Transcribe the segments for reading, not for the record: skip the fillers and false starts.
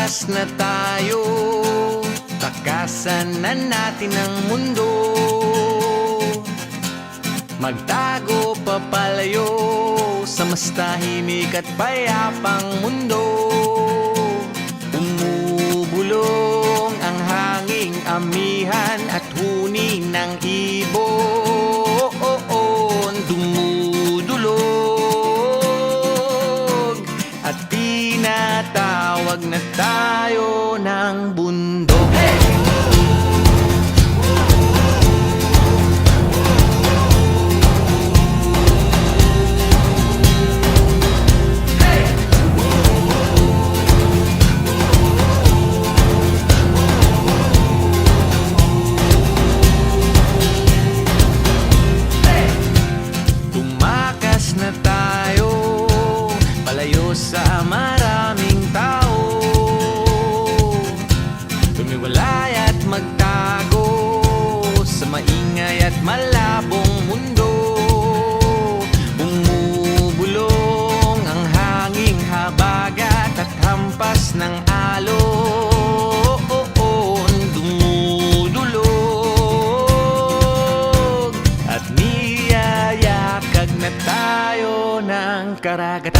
Tumakas na tayo, takasan na natin ang mundo. Magtago papalayo sa mas tahimik at payapang mundo. Umubulong ang hanging amihan at huni ng ibon. Dumudulog at tinatawag na tayo ng bundok. Na tayo, palayo sa maraming tao. Tumiwalay at magtago sa maingay at malabong mundo. Bumubulong ang hanging habagat at hampas ng alon. Dumudulog at niyayakag na tayo ng karagatan.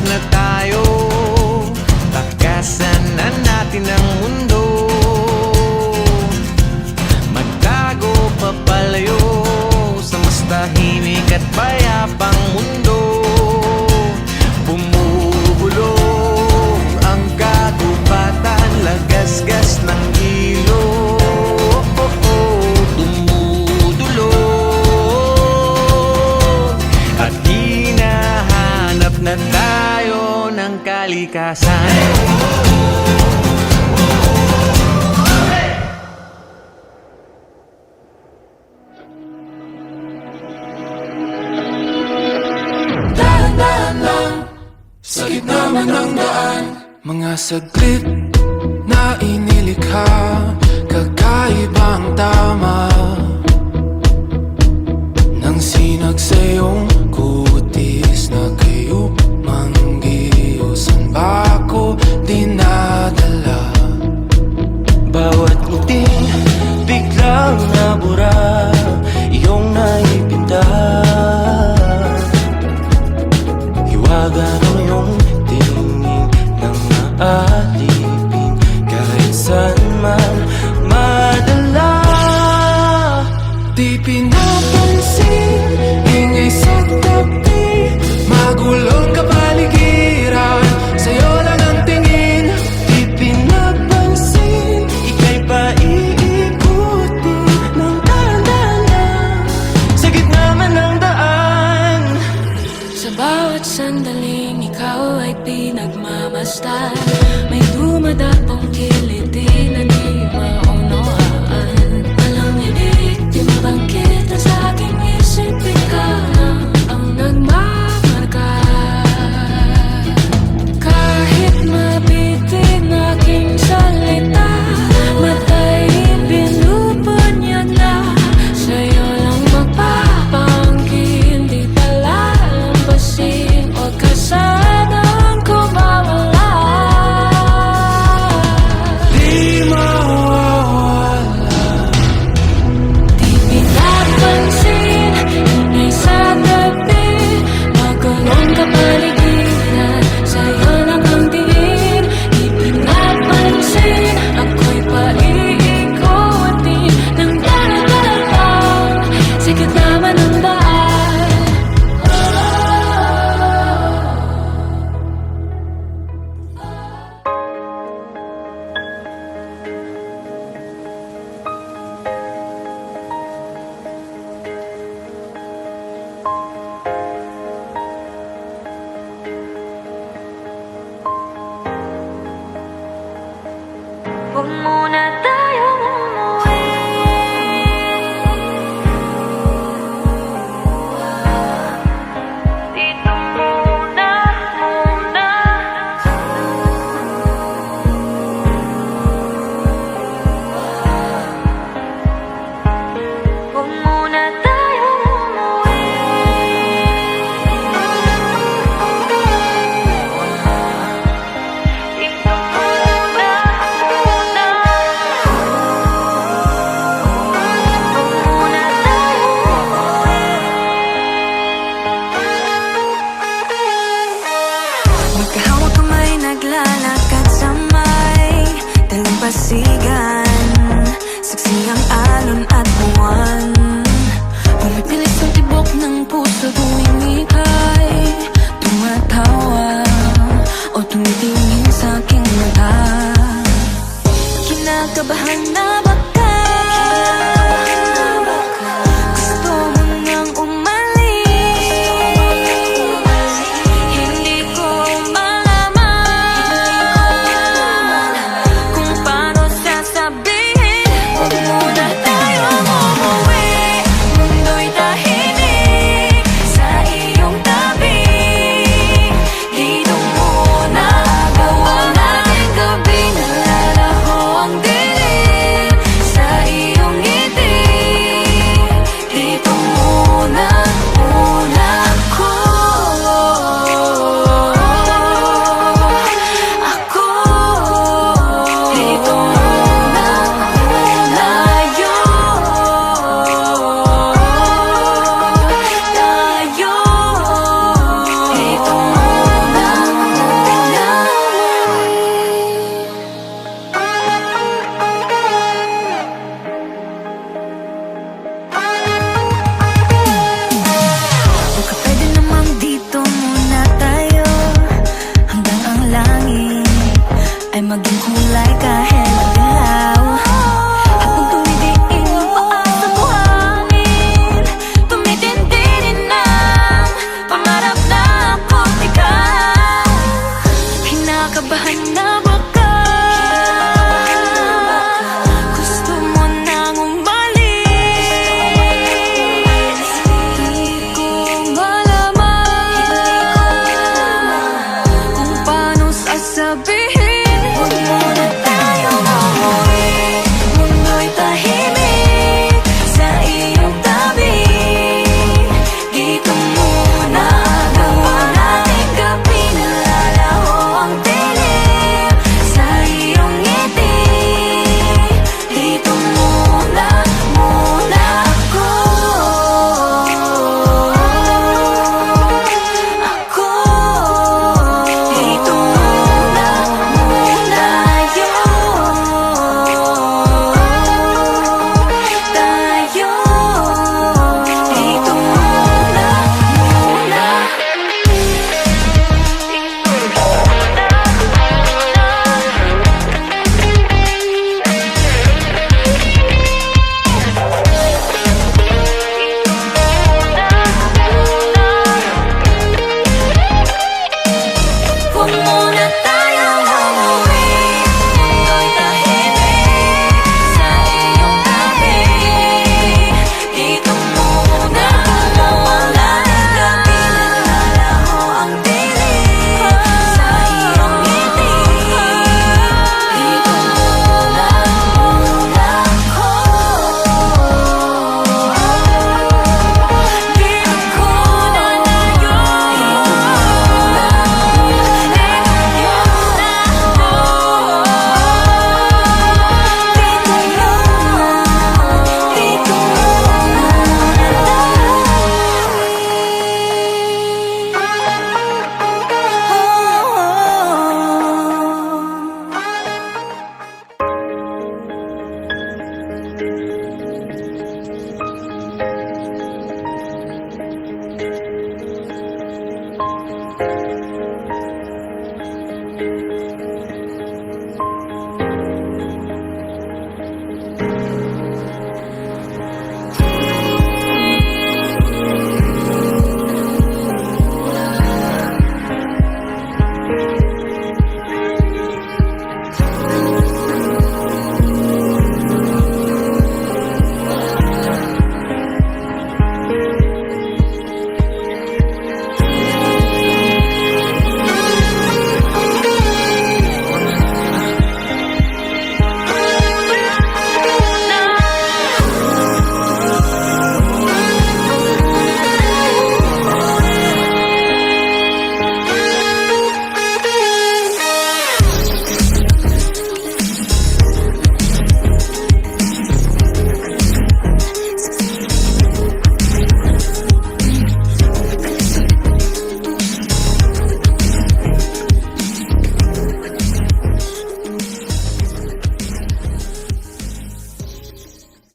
Na tayo, takasan na natin ang mundo. Magtago papalayo sa mas tahimik at payapang mundo. Bumubulong ang kagubatan, lagasgas ng ilog. Dumudulog at hinahanap na tayo ng kalikasan. Dahan-dahan lang sa gitna man ng daan, mga saglit na inilikha, kakaibang tama nang sinag sa iyong kutis na kayo manggiusan ba ako dinadala? Bawat ngiting biglang nabura, iyong naipinta. Hiwaga ng iyong tingin nang maalipin kahit saan man madala. Di pinapansin, ingay sa tabi, magulong kapaligiran, sa'yo lang ang tingin. Di pinapansin, ika'y paiikutin ng dahan-dahan sa gitna man ng daan. Sa bawat sandaling ikaw ikaw ay pinagmamasdan. May dumadapong kiliti na di maunawaan. Walang ibig, di mabangkit na sa aking isip. Ikaw na ang nagmamarka. Kahit mabitin aking salita, matay binubunyag na. Sa'yo lang magpapangkin, di pala lampasin. Huwag ka sanang kumawala. Di mawawala. Di pinapansin, ingay sa tabi, magulong kapaligiran. Sa'yo lang ang tingin, di pinapansin. Ako'y paiikutin ng dalalang sa gitna man ng daan. Huwag muna tayong umuwi. Dito muna. Huwag muna tayong umuwi. Dito muna. Magkahawak kamay, naglalakad sa may dalampasigan. Saksi ang alon at buwan. Pumipilis ang tibok ng puso tuwing ika'y tumatawa o tumitingin sa aking mata. Kinakabahan na baka gusto mo nang umalis. Hindi ko malaman kung paano sasabihin. Huwag muna tayong umuwi. Mundo'y tahimik sa iyong tabi. Dito muna gawa ng gabi. Nalalaho ang dilim sa iyong ngiti. Dito muna ako. Dito muna tayo. Dito muna Baka pwede namang dito muna tayo hanggang ang langit ay maging kulay